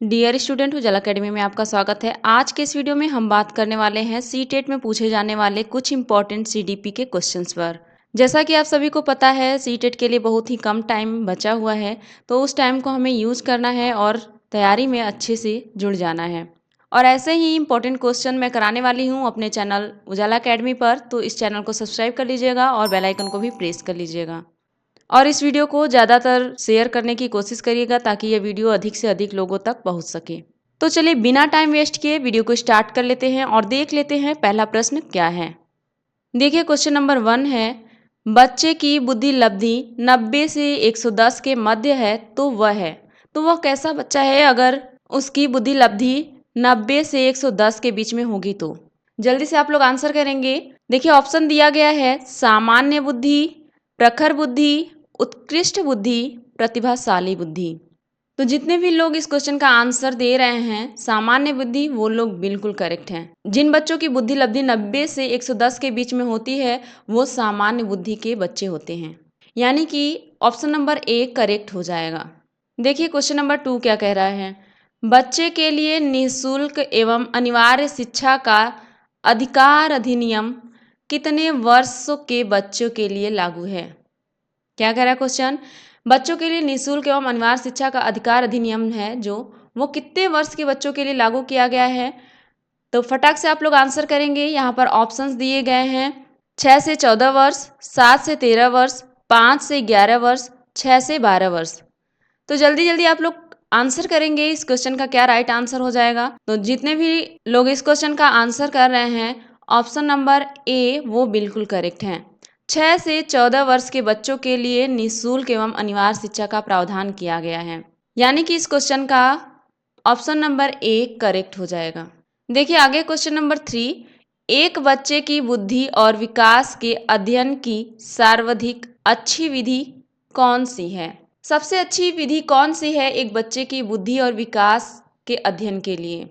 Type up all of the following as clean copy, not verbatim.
Dear student, उजाला academy में आपका स्वागत है। आज के इस वीडियो में हम बात करने वाले हैं सीटेट में पूछे जाने वाले कुछ इंपॉर्टेंट सीडीपी के क्वेश्चंस पर। जैसा कि आप सभी को पता है, सीटेट के लिए बहुत ही कम टाइम बचा हुआ है, तो उस टाइम को हमें यूज़ करना है और तैयारी में अच्छे से जुड़ जाना है। और ऐसे ही इंपॉर्टेंट क्वेश्चन मैं कराने वाली हूँ अपने चैनल उजाला अकेडमी पर, तो इस चैनल को सब्सक्राइब कर लीजिएगा और बेल आइकन को भी प्रेस कर लीजिएगा। और इस वीडियो को ज़्यादातर शेयर करने की कोशिश करिएगा ताकि ये वीडियो अधिक से अधिक लोगों तक पहुंच सके। तो चलिए बिना टाइम वेस्ट किए वीडियो को स्टार्ट कर लेते हैं और देख लेते हैं पहला प्रश्न क्या है। देखिए क्वेश्चन नंबर 1 है, बच्चे की बुद्धि लब्धि 90 से 110 के मध्य है तो वह कैसा बच्चा है अगर उसकी बुद्धि लब्धि 90 से 110 के बीच में होगी तो। जल्दी से आप लोग आंसर करेंगे। देखिए ऑप्शन दिया गया है सामान्य बुद्धि, प्रखर बुद्धि, उत्कृष्ट बुद्धि, प्रतिभाशाली बुद्धि। तो जितने भी लोग इस क्वेश्चन का आंसर दे रहे हैं सामान्य बुद्धि, वो लोग बिल्कुल करेक्ट हैं। जिन बच्चों की बुद्धि लब्धि 90 से 110 के बीच में होती है वो सामान्य बुद्धि के बच्चे होते हैं, यानी कि ऑप्शन नंबर 1 करेक्ट हो जाएगा। देखिए क्वेश्चन नंबर 2 क्या कह रहा है, बच्चे के लिए निःशुल्क एवं अनिवार्य शिक्षा का अधिकार अधिनियम कितने वर्षों के बच्चों के लिए लागू है। क्या कह रहा है क्वेश्चन, बच्चों के लिए निःशुल्क एवं अनिवार्य शिक्षा का अधिकार अधिनियम है जो वो कितने वर्ष के बच्चों के लिए लागू किया गया है। तो फटाक से आप लोग आंसर करेंगे। यहाँ पर ऑप्शंस दिए गए हैं 6 से 14 वर्ष, 7 से 13 वर्ष, 5 से 11 वर्ष, 6 से 12 वर्ष। तो जल्दी जल्दी आप लोग आंसर करेंगे इस क्वेश्चन का क्या राइट आंसर हो जाएगा। तो जितने भी लोग इस क्वेश्चन का आंसर कर रहे हैं ऑप्शन नंबर ए वो बिल्कुल करेक्ट हैं। 6 से 14 वर्ष के बच्चों के लिए निःशुल्क एवं अनिवार्य शिक्षा का प्रावधान किया गया है, यानी कि इस क्वेश्चन का ऑप्शन नंबर ए करेक्ट हो जाएगा। देखिए आगे क्वेश्चन नंबर 3, एक बच्चे की बुद्धि और विकास के अध्ययन की सर्वाधिक अच्छी विधि कौन सी है। सबसे अच्छी विधि कौन सी है एक बच्चे की बुद्धि और विकास के अध्ययन के लिए।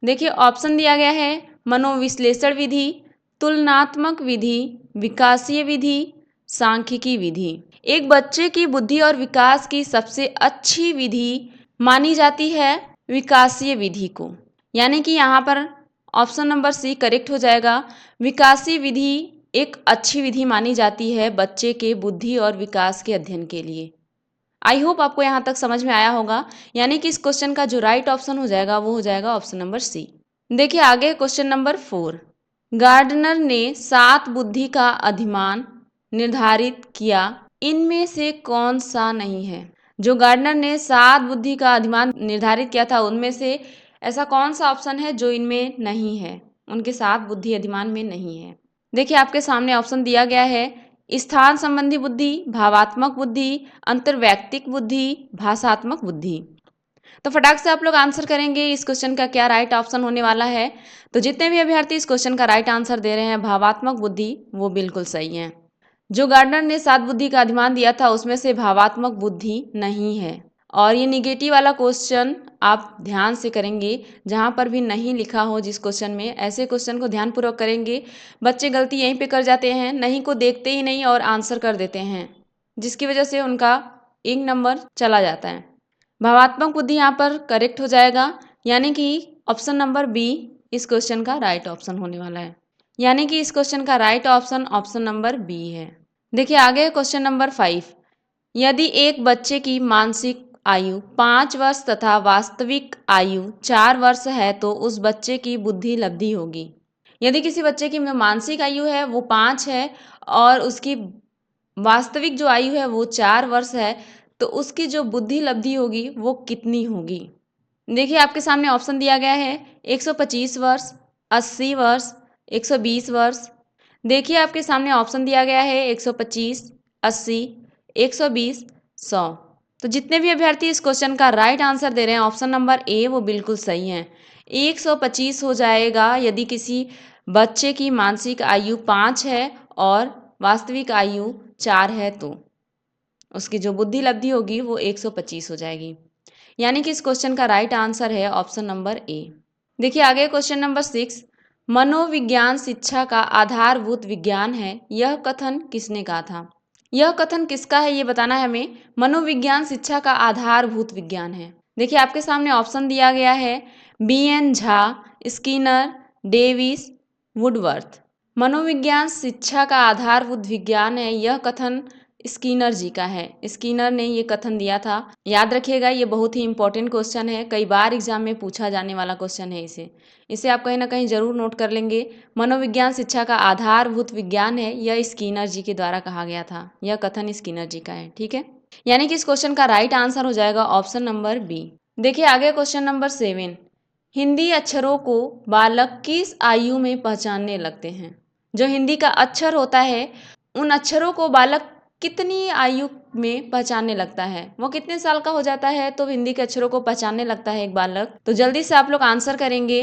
देखिए ऑप्शन दिया गया है मनोविश्लेषण विधि, तुलनात्मक विधि, विकासीय विधि, सांख्यिकी विधि। एक बच्चे की बुद्धि और विकास की सबसे अच्छी विधि मानी जाती है विकासीय विधि को, यानी कि यहाँ पर ऑप्शन नंबर सी करेक्ट हो जाएगा। विकासीय विधि एक अच्छी विधि मानी जाती है बच्चे के बुद्धि और विकास के अध्ययन के लिए। आई होप आपको यहाँ तक समझ में आया होगा, यानी कि इस क्वेश्चन का जो राइट ऑप्शन हो जाएगा वो हो जाएगा ऑप्शन नंबर सी। देखिए आगे क्वेश्चन नंबर 4, गार्डनर ने 7 बुद्धि का अधिमान निर्धारित किया, इनमें से कौन सा नहीं है। जो गार्डनर ने 7 बुद्धि का अधिमान निर्धारित किया था उनमें से ऐसा कौन सा ऑप्शन है जो इनमें नहीं है, उनके 7 बुद्धि अधिमान में नहीं है। देखिए आपके सामने ऑप्शन दिया गया है स्थान संबंधी बुद्धि, भावात्मक बुद्धि, अंतर्वैयक्तिक बुद्धि, भाषात्मक बुद्धि। तो फटाक से आप लोग आंसर करेंगे इस क्वेश्चन का क्या राइट ऑप्शन होने वाला है। तो जितने भी अभ्यर्थी इस क्वेश्चन का राइट आंसर दे रहे हैं भावात्मक बुद्धि, वो बिल्कुल सही है। जो गार्डनर ने 7 बुद्धि का अधिमान दिया था उसमें से भावात्मक बुद्धि नहीं है। और ये निगेटिव वाला क्वेश्चन आप ध्यान से करेंगे, जहाँ पर भी नहीं लिखा हो जिस क्वेश्चन में, ऐसे क्वेश्चन को ध्यानपूर्वक करेंगे। बच्चे गलती यहीं पे कर जाते हैं, नहीं को देखते ही नहीं और आंसर कर देते हैं, जिसकी वजह से उनका 1 नंबर चला जाता है। भावात्मक बुद्धि यहाँ पर करेक्ट हो जाएगा, यानी कि ऑप्शन नंबर बी इस क्वेश्चन का राइट ऑप्शन होने वाला है, यानी कि इस क्वेश्चन का right option option number B है। देखिए आगे क्वेश्चन नंबर 5, यदि एक बच्चे की मानसिक आयु 5 वर्ष तथा वास्तविक आयु 4 वर्ष है तो उस बच्चे की बुद्धि लब्धि होगी। यदि किसी बच्चे की मानसिक आयु है वो 5 है और उसकी वास्तविक जो आयु है वो 4 वर्ष है, तो उसकी जो बुद्धि लब्धि होगी वो कितनी होगी। देखिए आपके सामने ऑप्शन दिया गया है 125 वर्ष, 80 वर्ष, 120 वर्ष। देखिए आपके सामने ऑप्शन दिया गया है 125, 80, 120, 100। तो जितने भी अभ्यर्थी इस क्वेश्चन का राइट आंसर दे रहे हैं ऑप्शन नंबर ए वो बिल्कुल सही है। 125 हो जाएगा यदि किसी बच्चे की मानसिक आयु 5 है और वास्तविक आयु 4 है, तो उसकी जो बुद्धि लब्धि होगी वो 125 हो जाएगी, यानी कि इस क्वेश्चन का राइट आंसर है ऑप्शन नंबर ए। देखिए आगे क्वेश्चन नंबर 6, मनोविज्ञान शिक्षा का आधारभूत विज्ञान है, यह कथन किसने कहा था। यह कथन किसका है ये बताना है हमें। मनोविज्ञान शिक्षा का आधारभूत विज्ञान है, देखिए आपके सामने ऑप्शन दिया गया है BN. Jha, Skinner, Davis, Woodworth. मनोविज्ञान शिक्षा का आधारभूत विज्ञान है, यह कथन स्किनर जी का है। स्किनर ने ये कथन दिया था। याद रखिएगा, ये बहुत ही इंपॉर्टेंट क्वेश्चन है, कई बार एग्जाम में पूछा जाने वाला क्वेश्चन है। इसे आप कहीं ना कहीं जरूर नोट कर लेंगे। मनोविज्ञान शिक्षा का आधारभूत विज्ञान है, यह स्किनर जी के द्वारा कहा गया था। यह कथन स्किनर जी का है। ठीक है, यानी कि इस क्वेश्चन का राइट आंसर हो जाएगा ऑप्शन नंबर बी। देखिए आगे क्वेश्चन नंबर 7, हिंदी अक्षरों को बालक किस आयु में पहचानने लगते हैं? जो हिंदी का अक्षर होता है, उन अक्षरों को बालक कितनी आयु में पहचानने लगता है? वो कितने साल का हो जाता है तो हिंदी के अक्षरों को पहचानने लगता है एक बालक? तो जल्दी से आप लोग आंसर करेंगे।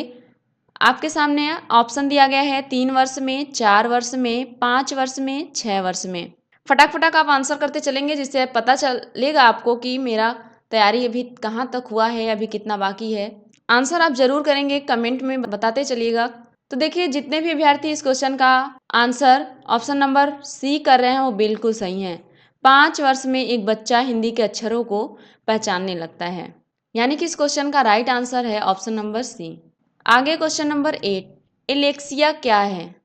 आपके सामने ऑप्शन दिया गया है 3 वर्ष में, 4 वर्ष में, 5 वर्ष में, 6 वर्ष में। फटाक फटाक आप आंसर करते चलेंगे, जिससे पता चलेगा आपको कि मेरा तैयारी अभी कहाँ तक हुआ है, अभी कितना बाकी है। आंसर आप जरूर करेंगे, कमेंट में बताते चलिएगा। तो देखिए जितने भी अभ्यर्थी इस क्वेश्चन का आंसर ऑप्शन नंबर सी कर रहे हैं वो बिल्कुल सही हैं। 5 वर्ष में एक बच्चा हिंदी के अक्षरों को पहचानने लगता है, यानी कि इस क्वेश्चन का राइट आंसर है ऑप्शन नंबर सी। आगे क्वेश्चन नंबर 8, एलेक्सिया क्या है?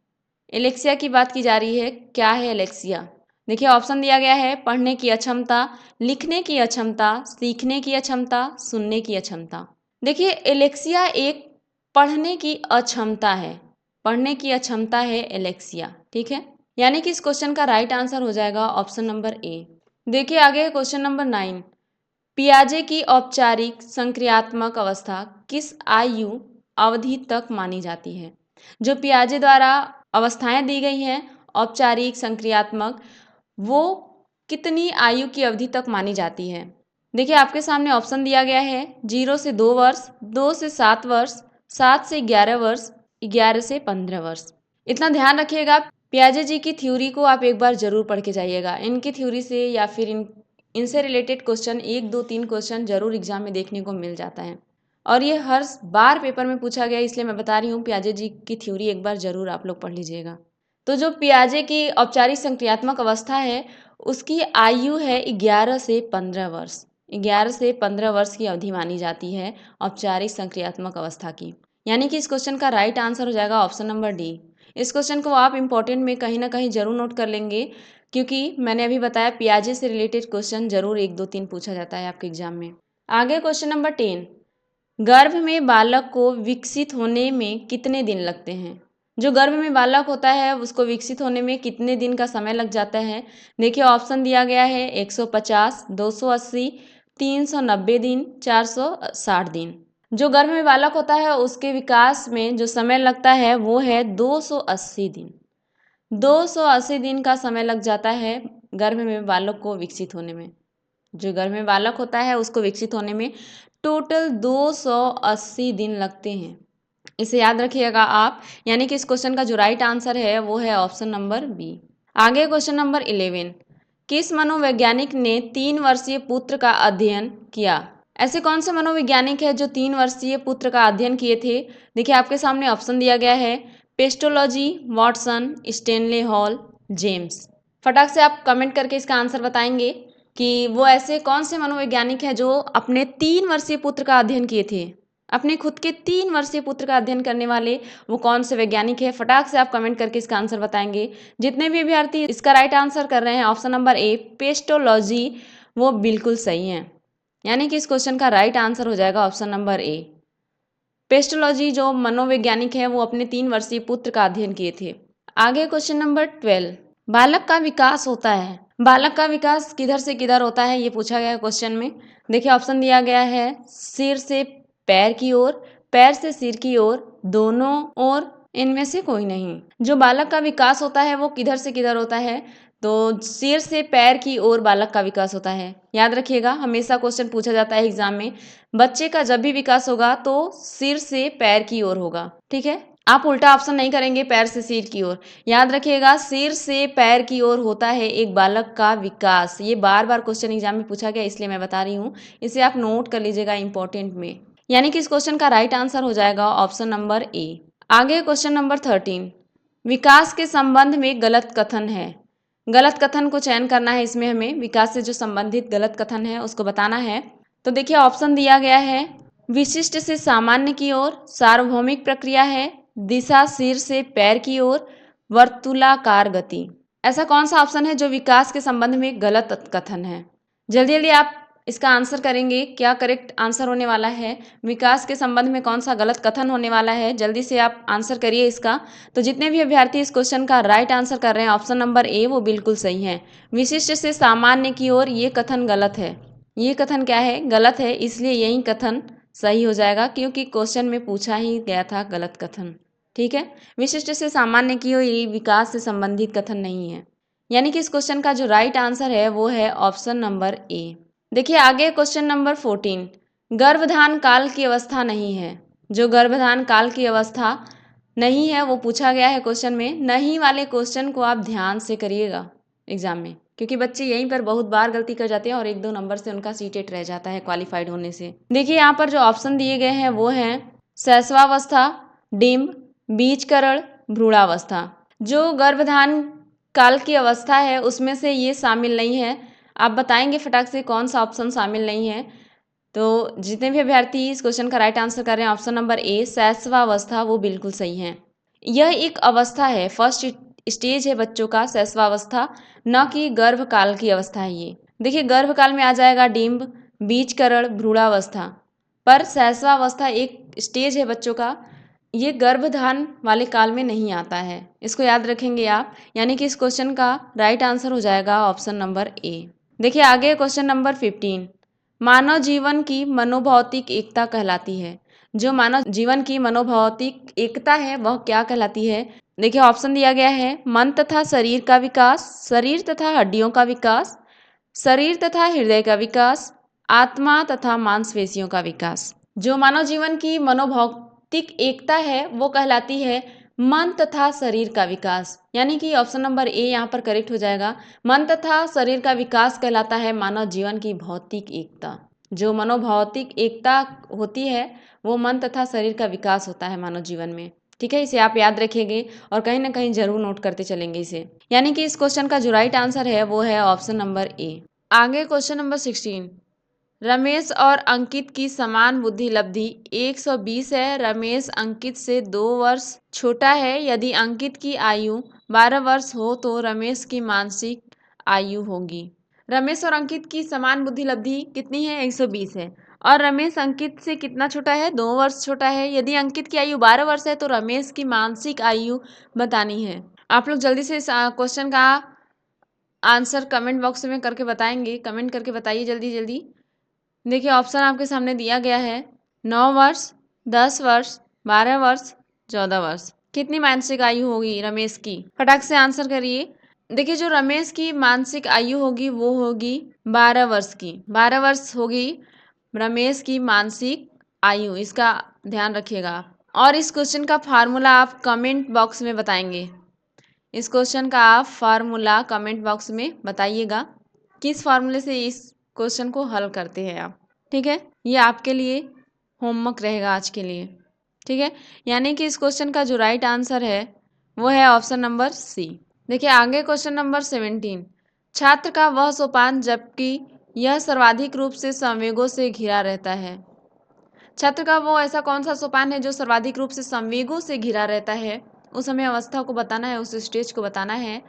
एलेक्सिया की बात की जा रही है, क्या है एलेक्सिया? देखिए ऑप्शन दिया गया है पढ़ने की अक्षमता, लिखने की अक्षमता, सीखने की अक्षमता, सुनने की अक्षमता। देखिए एलेक्सिया एक पढ़ने की अक्षमता है, पढ़ने की अक्षमता है एलेक्सिया। ठीक है, यानी कि इस क्वेश्चन का राइट आंसर हो जाएगा ऑप्शन नंबर ए। देखिए आगे क्वेश्चन नंबर 9, पियाजे की औपचारिक संक्रियात्मक अवस्था किस आयु अवधि तक मानी जाती है? जो पियाजे द्वारा अवस्थाएं दी गई हैं औपचारिक संक्रियात्मक, वो कितनी आयु की अवधि तक मानी जाती है? देखिए आपके सामने ऑप्शन दिया गया है 0 से 2 वर्ष, 2 से 7 वर्ष, 7 से 11 वर्ष, 11 से 15 वर्ष। इतना ध्यान रखिएगा, पियाजे जी की थ्योरी को आप एक बार जरूर पढ़ के जाइएगा। इनकी थ्योरी से या फिर इनसे रिलेटेड क्वेश्चन 1 2 3 क्वेश्चन जरूर एग्जाम में देखने को मिल जाता है, और ये हर बार पेपर में पूछा गया, इसलिए मैं बता रही हूँ पियाजे जी की थ्योरी एक बार जरूर आप लोग पढ़ लीजिएगा। तो जो पियाजे की औपचारिक संक्रियात्मक अवस्था है, उसकी आयु है 11 से 15 वर्ष। 11 से 15 वर्ष की अवधि मानी जाती है औपचारिक संक्रियात्मक अवस्था की, यानी कि इस क्वेश्चन का राइट आंसर हो जाएगा ऑप्शन नंबर डी। इस क्वेश्चन को आप इंपॉर्टेंट में कहीं ना कहीं जरूर नोट कर लेंगे, क्योंकि मैंने अभी बताया पियाजे से रिलेटेड क्वेश्चन जरूर 1 2 3 पूछा जाता है आपके एग्जाम में। आगे क्वेश्चन नंबर 10, गर्भ में बालक को विकसित होने में कितने दिन लगते हैं? जो गर्भ में बालक होता है उसको विकसित होने में कितने दिन का समय लग जाता है? देखिए ऑप्शन दिया गया है 150, 280, 390 दिन, 460 दिन। जो गर्भ में बालक होता है उसके विकास में जो समय लगता है वो है 280 दिन। 280 दिन का समय लग जाता है गर्भ में बालक को विकसित होने में। जो गर्भ में बालक होता है उसको विकसित होने में टोटल 280 दिन लगते हैं। इसे याद रखिएगा आप, यानी कि इस क्वेश्चन का जो राइट आंसर है वो है ऑप्शन नंबर बी। आगे क्वेश्चन नंबर 11, किस मनोवैज्ञानिक ने 3 वर्षीय पुत्र का अध्ययन किया? ऐसे कौन से मनोवैज्ञानिक है जो 3 वर्षीय पुत्र का अध्ययन किए थे? देखिए आपके सामने ऑप्शन दिया गया है pestology, Watson, Stanley hall, James. फटाक से आप कमेंट करके इसका आंसर बताएंगे कि वो ऐसे कौन से मनोवैज्ञानिक हैं जो अपने 3 वर्षीय पुत्र का अध्ययन किए थे। अपने खुद के 3 वर्षीय पुत्र का अध्ययन करने वाले वो कौन से वैज्ञानिक है? फटाक से आप कमेंट करके इसका आंसर बताएंगे। जितने भी अभ्यर्थी इसका राइट आंसर कर रहे हैं ऑप्शन नंबर ए पेस्टोलॉजी, वो बिल्कुल सही हैं, यानी कि इस क्वेश्चन का राइट आंसर हो जाएगा ऑप्शन नंबर ए। पेस्टोलॉजी जो मनोवैज्ञानिक है वो अपने 3 वर्षीय पुत्र का अध्ययन किए थे। आगे क्वेश्चन नंबर 12, बालक का विकास होता है, बालक का विकास किधर से किधर होता है ये पूछा गया है क्वेश्चन में। देखिए ऑप्शन दिया गया है सिर से पैर की ओर, पैर से सिर की ओर, दोनों ओर, इनमें से कोई नहीं। जो बालक का विकास होता है वो किधर से किधर होता है? तो सिर से पैर की ओर बालक का विकास होता है। याद रखिएगा, हमेशा क्वेश्चन पूछा जाता है एग्जाम में, बच्चे का जब भी विकास होगा तो सिर से पैर की ओर होगा। ठीक है, आप उल्टा ऑप्शन नहीं करेंगे पैर से सिर की ओर। याद रखिएगा सिर से पैर की ओर होता है एक बालक का विकास। ये बार बार क्वेश्चन एग्जाम में पूछा गया, इसलिए मैं बता रही हूँ, इसे आप नोट कर लीजिएगा इंपॉर्टेंट में, यानी कि इस क्वेश्चन का राइट आंसर हो जाएगा ऑप्शन नंबर ए। आगे क्वेश्चन नंबर 13, विकास के संबंध में गलत कथन है। गलत कथन को चयन करना है इसमें, हमें विकास से जो संबंधित गलत कथन है उसको बताना है। तो देखिए ऑप्शन दिया गया है विशिष्ट से सामान्य की ओर, सार्वभौमिक प्रक्रिया है, दिशा सिर से पैर की ओर, वर्तुलाकार गति। ऐसा कौन सा ऑप्शन है जो विकास के संबंध में गलत कथन है? जल्दी जल्दी आप इसका आंसर करेंगे, क्या करेक्ट आंसर होने वाला है, विकास के संबंध में कौन सा गलत कथन होने वाला है, जल्दी से आप आंसर करिए इसका। तो जितने भी अभ्यर्थी इस क्वेश्चन का राइट आंसर कर रहे हैं ऑप्शन नंबर ए वो बिल्कुल सही है। विशिष्ट से सामान्य की ओर ये कथन गलत है। ये कथन क्या है? गलत है, इसलिए यही कथन सही हो जाएगा क्योंकि क्वेश्चन में पूछा ही गया था गलत कथन। ठीक है, विशिष्ट से सामान्य की ओर ये विकास से संबंधित कथन नहीं है। यानी कि इस क्वेश्चन का जो राइट आंसर है वो है ऑप्शन नंबर ए। देखिए आगे क्वेश्चन नंबर 14, गर्भधान काल की अवस्था नहीं है। जो गर्भधान काल की अवस्था नहीं है वो पूछा गया है क्वेश्चन में। नहीं वाले क्वेश्चन को आप ध्यान से करिएगा एग्जाम में, क्योंकि बच्चे यहीं पर बहुत बार गलती कर जाते हैं और 1-2 नंबर से उनका सीटेट रह जाता है क्वालिफाइड होने से। देखिए यहाँ पर जो ऑप्शन दिए गए हैं वो हैं शैशवावस्था, डिम्ब, बीजकरण, भ्रूणावस्था। जो गर्भधान काल की अवस्था है उसमें से ये शामिल नहीं है। आप बताएंगे फटाक से कौन सा ऑप्शन शामिल नहीं है। तो जितने भी अभ्यर्थी इस क्वेश्चन का राइट आंसर कर रहे हैं ऑप्शन नंबर ए शैशवावस्था वो बिल्कुल सही है। यह एक अवस्था है, फर्स्ट स्टेज है बच्चों का शैशवावस्था, न कि गर्भकाल की अवस्था है ये। देखिए गर्भकाल में आ जाएगा डिम्ब, बीजकरण, भ्रूणावस्था, पर शैशवावस्था एक स्टेज है बच्चों का, ये गर्भधान वाले काल में नहीं आता है। इसको याद रखेंगे आप, यानी कि इस क्वेश्चन का राइट आंसर हो जाएगा ऑप्शन नंबर ए। देखिए आगे क्वेश्चन नंबर 15, मानव जीवन की मनोभौतिक एकता कहलाती है। जो मानव जीवन की मनोभौतिक एकता है वह क्या कहलाती है? देखिए ऑप्शन दिया गया है मन तथा शरीर का विकास, शरीर तथा हड्डियों का विकास, शरीर तथा हृदय का विकास, आत्मा तथा मांसपेशियों का विकास। जो मानव जीवन की मनोभौतिक एकता है वो कहलाती है मन तथा शरीर का विकास। यानी कि ऑप्शन नंबर ए यहाँ पर करेक्ट हो जाएगा। मन तथा शरीर का विकास कहलाता है मानव जीवन की भौतिक एकता। जो मनोभौतिक एकता होती है वो मन तथा शरीर का विकास होता है मानव जीवन में। ठीक है, इसे आप याद रखेंगे और कहीं ना कहीं जरूर नोट करते चलेंगे इसे। यानी कि इस क्वेश्चन का जो राइट आंसर है वो है ऑप्शन नंबर ए। आगे क्वेश्चन नंबर 16, रमेश और अंकित की समान बुद्धि लब्धि 120 है। रमेश अंकित से 2 वर्ष छोटा है। यदि अंकित की आयु 12 वर्ष हो तो रमेश की मानसिक आयु होगी। रमेश और अंकित की समान बुद्धि लब्धि कितनी है? 120 है। और रमेश अंकित से कितना छोटा है? 2 वर्ष छोटा है। यदि अंकित की आयु 12 वर्ष है तो रमेश की मानसिक आयु बतानी है। आप लोग जल्दी से इस क्वेश्चन का आंसर कमेंट बॉक्स में करके बताएंगे, कमेंट करके बताइए जल्दी जल्दी। देखिए ऑप्शन आपके सामने दिया गया है 9 वर्ष, 10 वर्ष, 12 वर्ष, 14 वर्ष। कितनी मानसिक आयु होगी रमेश की? फटाक से आंसर करिए। देखिए जो रमेश की मानसिक आयु होगी वो होगी 12 वर्ष की। 12 वर्ष होगी रमेश की मानसिक आयु, इसका ध्यान रखिएगा आप। और इस क्वेश्चन का फार्मूला आप कमेंट बॉक्स में बताएंगे। इस क्वेश्चन का आप फार्मूला कमेंट बॉक्स में बताइएगा, किस फार्मूले से इस क्वेश्चन को हल करते हैं आप। ठीक है, ये आपके लिए होमवर्क रहेगा आज के लिए। ठीक है, यानी कि इस क्वेश्चन का जो राइट आंसर है वो है ऑप्शन नंबर सी। देखिए आगे क्वेश्चन नंबर 17, छात्र का वह सोपान जबकि यह सर्वाधिक रूप से संवेगों से घिरा रहता है। छात्र का वो ऐसा कौन सा सोपान है जो सर्वाधिक रूप से संवेगों से घिरा रहता है? उस हमें अवस्था को बताना है, उस स्टेज को बताना है।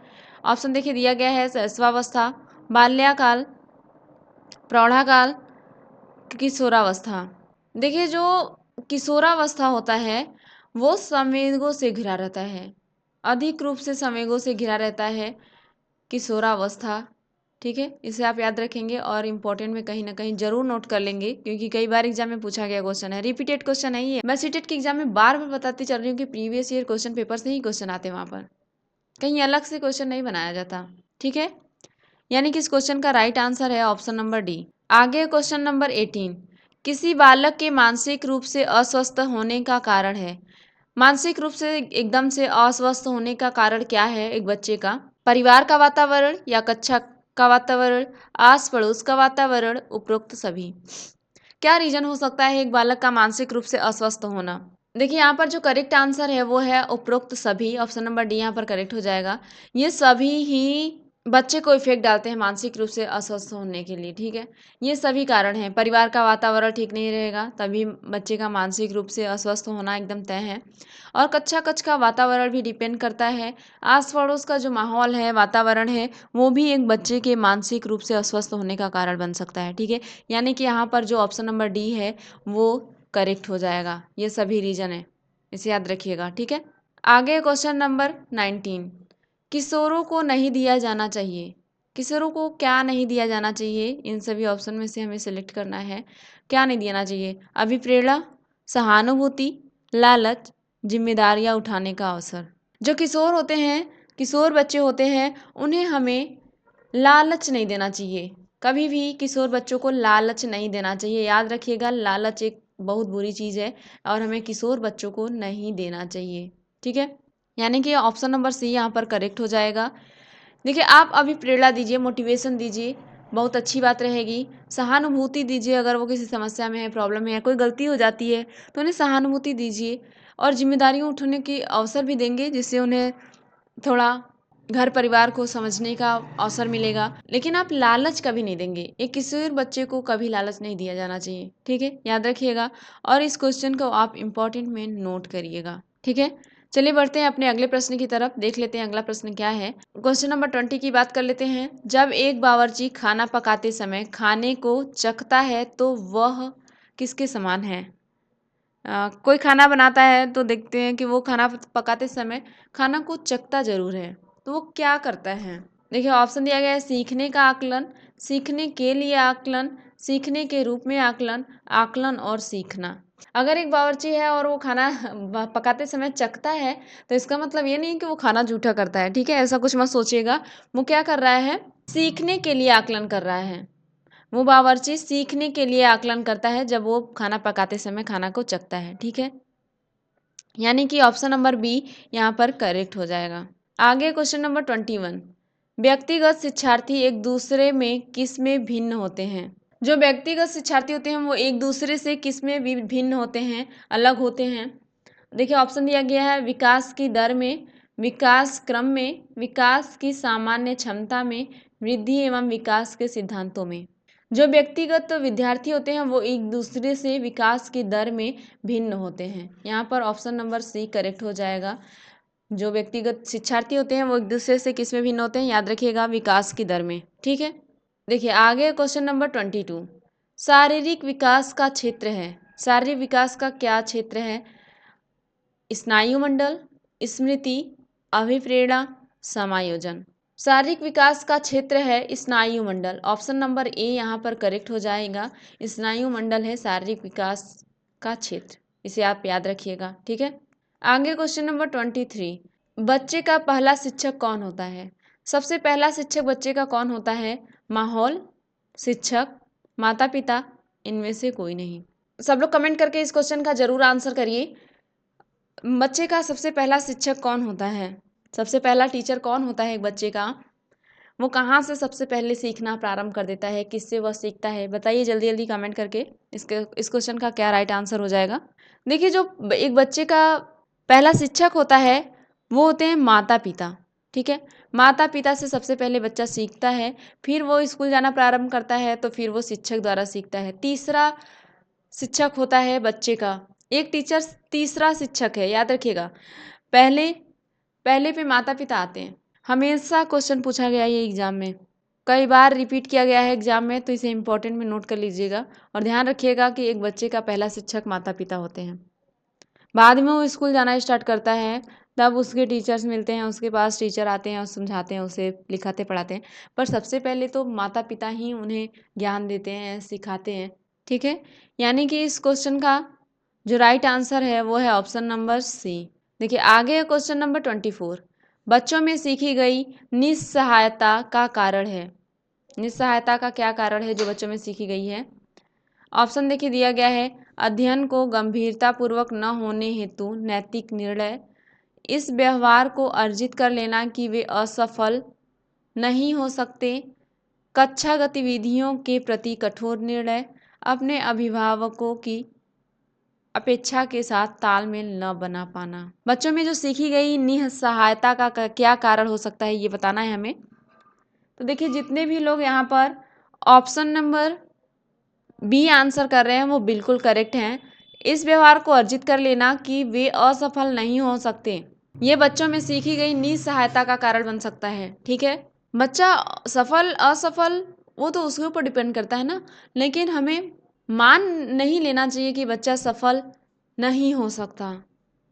ऑप्शन देखिए दिया गया है शैशवावस्था, बाल्याकाल, प्रौढ़ाकाल, किशोरावस्था। देखिए जो किशोरावस्था होता है वो संवेगों से घिरा रहता है, अधिक रूप से संवेगों से घिरा रहता है किशोरावस्था। ठीक है, इसे आप याद रखेंगे और इम्पोर्टेंट में कहीं ना कहीं जरूर नोट कर लेंगे, क्योंकि कई बार एग्जाम में पूछा गया क्वेश्चन है, रिपीटेड क्वेश्चन नहीं है। मैं सीटेट के एग्जाम में बार बार बताती चल रही हूँ कि प्रीवियस ईयर क्वेश्चन पेपर से ही क्वेश्चन आते हैं, वहाँ पर कहीं अलग से क्वेश्चन नहीं बनाया जाता। ठीक है, यानी कि इस क्वेश्चन का राइट आंसर है ऑप्शन नंबर डी। आगे क्वेश्चन नंबर 18, किसी बालक के मानसिक रूप से अस्वस्थ होने का कारण है। मानसिक रूप से एकदम से अस्वस्थ होने का कारण क्या है एक बच्चे का? परिवार का वातावरण या कक्षा का वातावरण, आस पड़ोस का वातावरण, उपरोक्त सभी। क्या रीजन हो सकता है एक बालक का मानसिक रूप से अस्वस्थ होना? देखिए यहाँ पर जो करेक्ट आंसर है वो है उपरोक्त सभी। ऑप्शन नंबर डी यहाँ पर करेक्ट हो जाएगा। ये सभी ही बच्चे को इफ़ेक्ट डालते हैं मानसिक रूप से अस्वस्थ होने के लिए, ठीक है? ये सभी कारण हैं। परिवार का वातावरण ठीक नहीं रहेगा, तभी बच्चे का मानसिक रूप से अस्वस्थ होना एकदम तय है। और कक्षा-कक्ष का वातावरण भी डिपेंड करता है। आस-पड़ोस का जो माहौल है, वातावरण है, वो भी एक बच्चे के मानसिक रूप से अस्वस्थ होने का कारण बन सकता है, ठीक है? यानी कि यहाँ पर जो ऑप्शन नंबर डी है, वो करेक्ट हो जाएगा। ये सभी रीज़न हैं, इसे याद रखिएगा, ठीक है? आगे क्वेश्चन नंबर 19, किशोरों को नहीं दिया जाना चाहिए। किशोरों को क्या नहीं दिया जाना चाहिए? इन सभी ऑप्शन में से हमें सेलेक्ट करना है। क्या नहीं देना चाहिए? अभिप्रेरणा, सहानुभूति, लालच, जिम्मेदारियाँ उठाने का अवसर। जो किशोर होते हैं, किशोर बच्चे होते हैं, उन्हें हमें लालच नहीं देना चाहिए। कभी भी किशोर बच्चों को लालच नहीं देना चाहिए। याद रखिएगा, लालच एक बहुत बुरी चीज़ है और हमें किशोर बच्चों को नहीं देना चाहिए, ठीक है? यानी कि ऑप्शन नंबर सी यहाँ पर करेक्ट हो जाएगा। देखिए, आप अभी प्रेरणा दीजिए, मोटिवेशन दीजिए, बहुत अच्छी बात रहेगी। सहानुभूति दीजिए, अगर वो किसी समस्या में है, प्रॉब्लम में है, कोई गलती हो जाती है, तो उन्हें सहानुभूति दीजिए और ज़िम्मेदारियाँ उठाने की अवसर भी देंगे, जिससे उन्हें थोड़ा घर परिवार को समझने का अवसर मिलेगा। लेकिन आप लालच कभी नहीं देंगे। एक किशोर बच्चे को कभी लालच नहीं दिया जाना चाहिए, ठीक है? याद रखिएगा और इस क्वेश्चन को आप इम्पोर्टेंट में नोट करिएगा, ठीक है? चलिए बढ़ते हैं अपने अगले प्रश्न की तरफ, देख लेते हैं अगला प्रश्न क्या है। क्वेश्चन नंबर 20 की बात कर लेते हैं। जब एक बावर्ची खाना पकाते समय खाने को चखता है तो वह किसके समान है? कोई खाना बनाता है तो देखते हैं कि वो खाना पकाते समय खाना को चखता ज़रूर है, तो वो क्या करता है? देखिए, ऑप्शन दिया गया है सीखने का आकलन, सीखने के लिए आकलन, सीखने के रूप में आकलन, आकलन और सीखना। अगर एक बावर्ची है और वो खाना पकाते समय चखता है, तो इसका मतलब ये नहीं कि वो खाना जूठा करता है, ठीक है? ऐसा कुछ मत सोचिएगा। वो क्या कर रहा है? सीखने के लिए आकलन कर रहा है। वो बावर्ची सीखने के लिए आकलन करता है जब वो खाना पकाते समय खाना को चखता है, ठीक है? यानी कि ऑप्शन नंबर बी यहाँ पर करेक्ट हो जाएगा। आगे क्वेश्चन नंबर 21, व्यक्तिगत शिक्षार्थी एक दूसरे में किस में भिन्न होते हैं? जो व्यक्तिगत शिक्षार्थी होते हैं वो एक दूसरे से किस में भी भिन्न होते हैं, अलग होते हैं? देखिए, ऑप्शन दिया गया है विकास की दर में, विकास क्रम में, विकास की सामान्य क्षमता में, वृद्धि एवं विकास के सिद्धांतों में। जो व्यक्तिगत विद्यार्थी होते हैं वो एक दूसरे से विकास की दर में भिन्न होते हैं। यहाँ पर ऑप्शन नंबर सी करेक्ट हो जाएगा। जो व्यक्तिगत शिक्षार्थी होते हैं वो एक दूसरे से किस में भिन्न होते हैं? याद रखिएगा, विकास की दर में, ठीक है? देखिए, आगे क्वेश्चन नंबर 22, शारीरिक विकास का क्षेत्र है। शारीरिक विकास का क्या क्षेत्र है? स्नायुमंडल, स्मृति, अभिप्रेरणा, समायोजन। शारीरिक विकास का क्षेत्र है स्नायुमंडल। ऑप्शन नंबर ए यहाँ पर करेक्ट हो जाएगा। स्नायुमंडल है शारीरिक विकास का क्षेत्र, इसे आप याद रखिएगा, ठीक है? आगे क्वेश्चन नंबर 23, बच्चे का पहला शिक्षक कौन होता है? सबसे पहला शिक्षक बच्चे का कौन होता है? माहौल, शिक्षक, माता पिता, इनमें से कोई नहीं। सब लोग कमेंट करके इस क्वेश्चन का जरूर आंसर करिए। बच्चे का सबसे पहला शिक्षक कौन होता है? सबसे पहला टीचर कौन होता है एक बच्चे का? वो कहाँ से सबसे पहले सीखना प्रारंभ कर देता है? किससे वह सीखता है? बताइए जल्दी जल्दी कमेंट करके। इस क्वेश्चन का क्या राइट आंसर हो जाएगा? देखिए, जो एक बच्चे का पहला शिक्षक होता है वो होते हैं माता पिता, ठीक है? माता पिता से सबसे पहले बच्चा सीखता है, फिर वो स्कूल जाना प्रारंभ करता है तो फिर वो शिक्षक द्वारा सीखता है। तीसरा शिक्षक होता है बच्चे का, एक टीचर तीसरा शिक्षक है, याद रखिएगा। पहले पहले पे माता पिता आते हैं। हमेशा क्वेश्चन पूछा गया है ये एग्जाम में, कई बार रिपीट किया गया है एग्जाम में, तो इसे इंपॉर्टेंट में नोट कर लीजिएगा और ध्यान रखिएगा कि एक बच्चे का पहला शिक्षक माता पिता होते हैं। बाद में वो स्कूल जाना स्टार्ट करता है, तब उसके टीचर्स मिलते हैं, उसके पास टीचर आते हैं और समझाते हैं, उसे लिखाते पढ़ाते हैं। पर सबसे पहले तो माता पिता ही उन्हें ज्ञान देते हैं, सिखाते हैं, ठीक है? यानी कि इस क्वेश्चन का जो राइट आंसर है वो है ऑप्शन नंबर सी। देखिए, आगे है क्वेश्चन नंबर 24, बच्चों में सीखी गई निस्सहायता का कारण है। निस्सहायता का क्या कारण है जो बच्चों में सीखी गई है? ऑप्शन देखिए दिया गया है, अध्ययन को गंभीरतापूर्वक न होने हेतु नैतिक निर्णय, इस व्यवहार को अर्जित कर लेना कि वे असफल नहीं हो सकते, कक्षा गतिविधियों के प्रति कठोर निर्णय, अपने अभिभावकों की अपेक्षा के साथ तालमेल न बना पाना। बच्चों में जो सीखी गई निस्सहायता का क्या कारण हो सकता है ये बताना है हमें। तो देखिए जितने भी लोग यहाँ पर ऑप्शन नंबर बी आंसर कर रहे हैं वो बिल्कुल करेक्ट हैं। इस व्यवहार को अर्जित कर लेना कि वे असफल नहीं हो सकते, ये बच्चों में सीखी गई निसहायता का कारण बन सकता है। ठीक है, बच्चा सफल असफल वो तो उसके ऊपर डिपेंड करता है ना, लेकिन हमें मान नहीं लेना चाहिए कि बच्चा सफल नहीं हो सकता,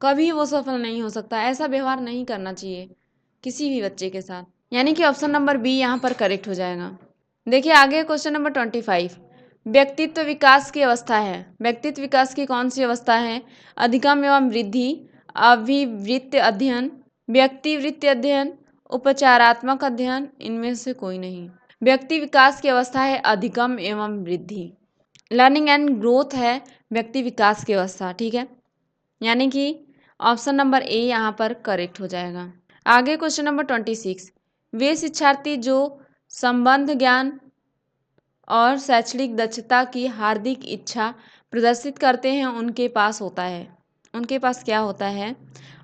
कभी वो सफल नहीं हो सकता, ऐसा व्यवहार नहीं करना चाहिए किसी भी बच्चे के साथ। यानी कि ऑप्शन नंबर बी यहाँ पर करेक्ट हो जाएगा। देखिए आगे क्वेश्चन नंबर 25, व्यक्तित्व विकास की अवस्था है। व्यक्तित्व विकास की कौन सी अवस्था है? अधिगम एवं वृद्धि, अभिवृत्ति अध्ययन, व्यक्तिवृत्ति अध्ययन, उपचारात्मक अध्ययन, इनमें से कोई नहीं। व्यक्ति विकास की अवस्था है अधिगम एवं वृद्धि, लर्निंग एंड ग्रोथ है व्यक्ति विकास की अवस्था। ठीक है, यानी कि ऑप्शन नंबर ए यहाँ पर करेक्ट हो जाएगा। आगे क्वेश्चन नंबर 26, वे शिक्षार्थी जो संबंध ज्ञान और शैक्षणिक दक्षता की हार्दिक इच्छा प्रदर्शित करते हैं उनके पास होता है। उनके पास क्या होता है?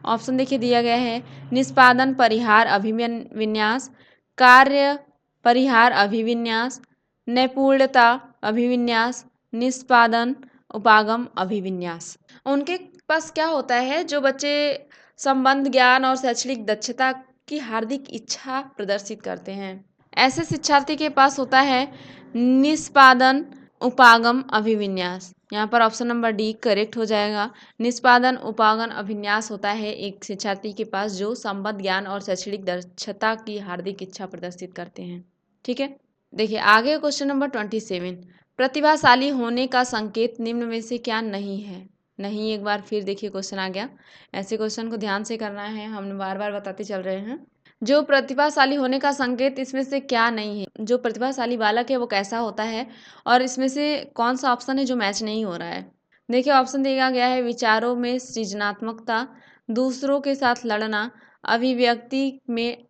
ऑप्शन देखिए दिया गया है, निष्पादन परिहार अभिविन्यास, कार्य परिहार अभिविन्यास, नैपुण्यता अभिविन्यास, निष्पादन उपागम अभिविन्यास। उनके पास क्या होता है? जो बच्चे संबंध ज्ञान और शैक्षणिक दक्षता की हार्दिक इच्छा प्रदर्शित करते हैं, ऐसे शिक्षार्थी के पास होता है निष्पादन उपागम अभिविन्यास। यहाँ पर ऑप्शन नंबर डी करेक्ट हो जाएगा। निष्पादन उपागम अभिन्यास होता है एक शिक्षार्थी के पास जो संबंध ज्ञान और शैक्षणिक दक्षता की हार्दिक इच्छा प्रदर्शित करते हैं। ठीक है, देखिए आगे क्वेश्चन नंबर 27, प्रतिभाशाली होने का संकेत निम्न में से क्या नहीं है? नहीं, एक बार फिर देखिए क्वेश्चन आ गया, ऐसे क्वेश्चन को ध्यान से करना है, हम बार बार बताते चल रहे हैं। जो प्रतिभाशाली होने का संकेत इसमें से क्या नहीं है? जो प्रतिभाशाली बालक है वो कैसा होता है, और इसमें से कौन सा ऑप्शन है जो मैच नहीं हो रहा है? देखिए ऑप्शन दिया गया है, विचारों में सृजनात्मकता, दूसरों के साथ लड़ना, अभिव्यक्ति में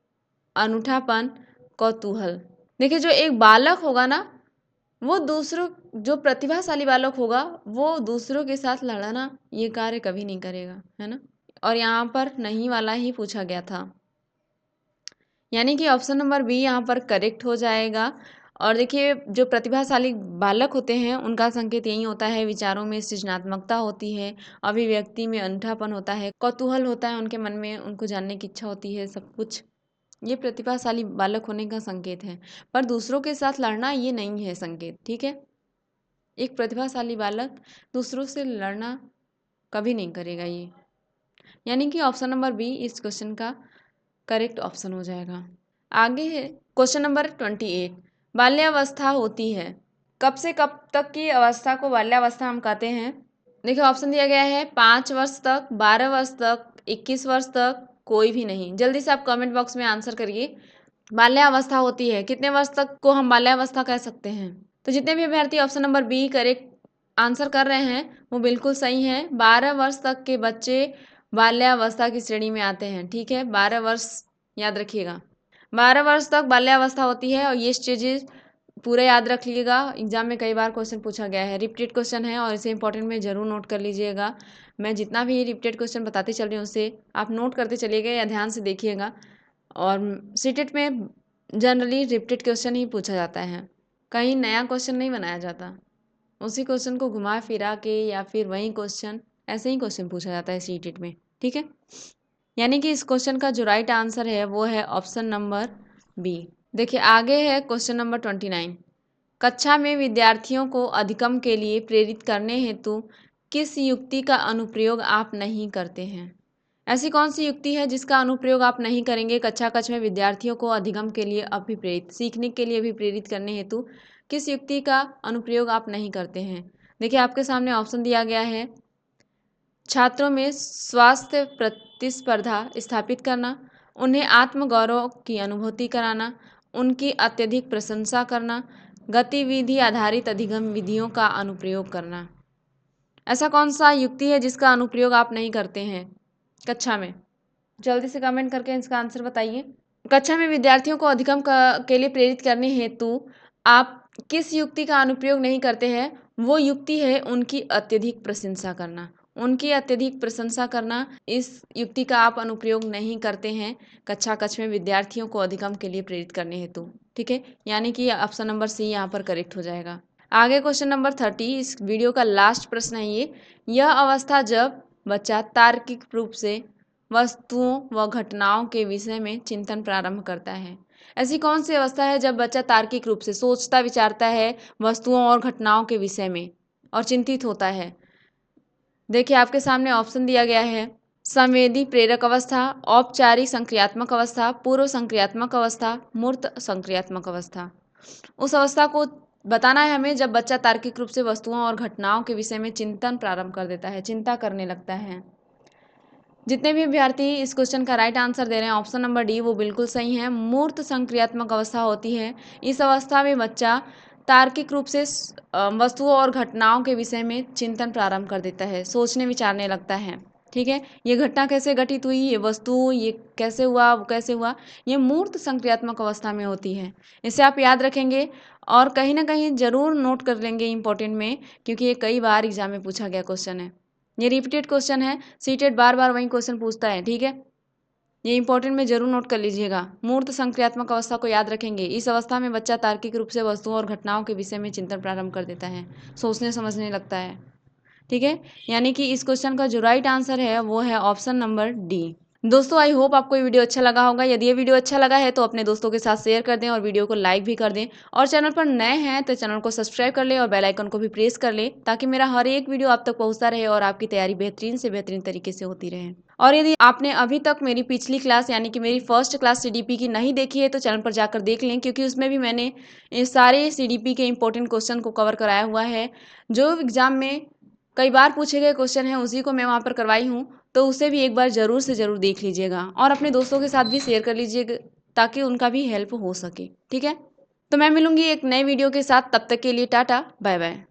अनूठापन, कौतूहल। देखिए जो एक बालक होगा ना, वो दूसरों जो प्रतिभाशाली बालक होगा वो दूसरों के साथ लड़ना ये कार्य कभी नहीं करेगा, है ना। और यहाँ पर नहीं वाला ही पूछा गया था, यानी कि ऑप्शन नंबर बी यहाँ पर करेक्ट हो जाएगा। और देखिए जो प्रतिभाशाली बालक होते हैं उनका संकेत यही होता है, विचारों में सृजनात्मकता होती है, अभिव्यक्ति में अनूठापन होता है, कौतूहल होता है उनके मन में, उनको जानने की इच्छा होती है, सब कुछ ये प्रतिभाशाली बालक होने का संकेत है। पर दूसरों के साथ लड़ना ये नहीं है संकेत। ठीक है, एक प्रतिभाशाली बालक दूसरों से लड़ना कभी नहीं करेगा ये, यानी कि ऑप्शन नंबर बी इस क्वेश्चन का करेक्ट ऑप्शन हो जाएगा। आगे है क्वेश्चन नंबर 28, बाल्यावस्था होती है। कब से कब तक की अवस्था को बाल्यावस्था हम कहते हैं? देखिए ऑप्शन दिया गया है 5 वर्ष तक, 12 वर्ष तक, 21 वर्ष तक, कोई भी नहीं। जल्दी से आप कमेंट बॉक्स में आंसर करिए, बाल्यावस्था होती है कितने वर्ष तक को हम बाल्यावस्था कह सकते हैं? तो जितने भी अभ्यर्थी option number B correct answer कर रहे हैं वो बिल्कुल सही है। 12 वर्ष तक के बच्चे बाल्यावस्था की श्रेणी में आते हैं। ठीक है, 12 वर्ष याद रखिएगा, 12 वर्ष तक बाल्यावस्था होती है। और ये स्टेजेस पूरा याद रख लीजिएगा, एग्जाम में कई बार क्वेश्चन पूछा गया है, रिपीटेड क्वेश्चन है और इसे इंपॉर्टेंट में जरूर नोट कर लीजिएगा। मैं जितना भी रिपीटेड क्वेश्चन बताते चल रही हूँ उसे आप नोट करते चलिएगा या ध्यान से देखिएगा। और सीटेट में जनरली रिपीटेड क्वेश्चन ही पूछा जाता है, कहीं नया क्वेश्चन नहीं बनाया जाता, उसी क्वेश्चन को घुमा फिरा के या फिर वही क्वेश्चन ऐसे ही क्वेश्चन पूछा जाता है सीटेट में। ठीक है, यानी कि इस क्वेश्चन का जो राइट आंसर है वो है ऑप्शन नंबर बी। देखिए आगे है क्वेश्चन नंबर 29, कक्षा में विद्यार्थियों को अधिगम के लिए प्रेरित करने हेतु किस युक्ति का अनुप्रयोग आप नहीं करते हैं? ऐसी कौन सी युक्ति है जिसका अनुप्रयोग आप नहीं करेंगे कक्षा कक्ष में विद्यार्थियों को अधिगम के लिए अभिप्रेरित सीखने के लिए अभिप्रेरित करने हेतु किस युक्ति का अनुप्रयोग आप नहीं करते हैं? देखिए आपके सामने ऑप्शन दिया गया है, छात्रों में स्वास्थ्य प्रतिस्पर्धा स्थापित करना, उन्हें आत्मगौरव की अनुभूति कराना, उनकी अत्यधिक प्रशंसा करना, गतिविधि आधारित अधिगम विधियों का अनुप्रयोग करना। ऐसा कौन सा युक्ति है जिसका अनुप्रयोग आप नहीं करते हैं कक्षा में? जल्दी से कमेंट करके इसका आंसर बताइए। कक्षा में विद्यार्थियों को अधिगम के लिए प्रेरित करने हेतु आप किस युक्ति का अनुप्रयोग नहीं करते हैं? वो युक्ति है उनकी अत्यधिक प्रशंसा करना। उनकी अत्यधिक प्रशंसा करना, इस युक्ति का आप अनुप्रयोग नहीं करते हैं कक्षा कक्ष में विद्यार्थियों को अधिगम के लिए प्रेरित करने हेतु। ठीक है, यानी कि ऑप्शन नंबर सी यहाँ पर करेक्ट हो जाएगा। आगे क्वेश्चन नंबर 30, इस वीडियो का लास्ट प्रश्न है ये। यह अवस्था जब बच्चा तार्किक रूप से वस्तुओं व घटनाओं के विषय में चिंतन प्रारंभ करता है। ऐसी कौन सी अवस्था है जब बच्चा तार्किक रूप से सोचता विचारता है वस्तुओं और घटनाओं के विषय में और चिंतित होता है? देखिए आपके सामने ऑप्शन दिया गया है। संवेदी प्रेरक अवस्था, औपचारिक संक्रियात्मक अवस्था, पूर्व संक्रियात्मक अवस्था, मूर्त संक्रियात्मक अवस्था। उस अवस्था को बताना है हमें जब बच्चा तार्किक रूप से वस्तुओं और घटनाओं के विषय में चिंतन प्रारंभ कर देता है, चिंता करने लगता है। जितने भी अभ्यर्थी इस क्वेश्चन का राइट आंसर दे रहे हैं ऑप्शन नंबर डी, वो बिल्कुल सही है। मूर्त संक्रियात्मक अवस्था होती है। इस अवस्था में बच्चा तार्किक रूप से वस्तुओं और घटनाओं के विषय में चिंतन प्रारंभ कर देता है, सोचने विचारने लगता है। ठीक है, ये घटना कैसे घटित हुई, ये वस्तु ये कैसे हुआ, वो कैसे हुआ, ये मूर्त संक्रियात्मक अवस्था में होती है। इसे आप याद रखेंगे और कहीं ना कहीं जरूर नोट कर लेंगे इंपॉर्टेंट में, क्योंकि ये कई बार एग्जाम में पूछा गया क्वेश्चन है। ये रिपीटेड क्वेश्चन है, सीटेट बार बार वही क्वेश्चन पूछता है। ठीक है, ये इंपॉर्टेंट में जरूर नोट कर लीजिएगा। मूर्त संक्रियात्मक अवस्था को याद रखेंगे। इस अवस्था में बच्चा तार्किक रूप से वस्तुओं और घटनाओं के विषय में चिंतन प्रारंभ कर देता है, सोचने समझने लगता है। ठीक है, यानी कि इस क्वेश्चन का जो राइट आंसर है वो है ऑप्शन नंबर डी। दोस्तों आई होप आपको ये वीडियो अच्छा लगा होगा। यदि ये वीडियो अच्छा लगा है तो अपने दोस्तों के साथ शेयर कर दें और वीडियो को लाइक भी कर दें, और चैनल पर नए हैं तो चैनल को सब्सक्राइब कर लें और बेल आइकन को भी प्रेस कर लें, ताकि मेरा हर एक वीडियो आप तक पहुंचता रहे और आपकी तैयारी बेहतरीन से बेहतरीन तरीके से होती रहे। और यदि आपने अभी तक मेरी पिछली क्लास यानी कि मेरी फर्स्ट क्लास सीडीपी की नहीं देखी है तो चैनल पर जाकर देख लें, क्योंकि उसमें भी मैंने ये सारे सीडीपी के इंपॉर्टेंट क्वेश्चन को कवर कराया हुआ है। जो एग्जाम में कई बार पूछे गए क्वेश्चन हैं उसी को मैं वहाँ पर करवाई हूँ, तो उसे भी एक बार ज़रूर से ज़रूर देख लीजिएगा और अपने दोस्तों के साथ भी शेयर कर लीजिएगा, ताकि उनका भी हेल्प हो सके। ठीक है, तो मैं मिलूंगी एक नए वीडियो के साथ, तब तक के लिए टाटा बाय बाय।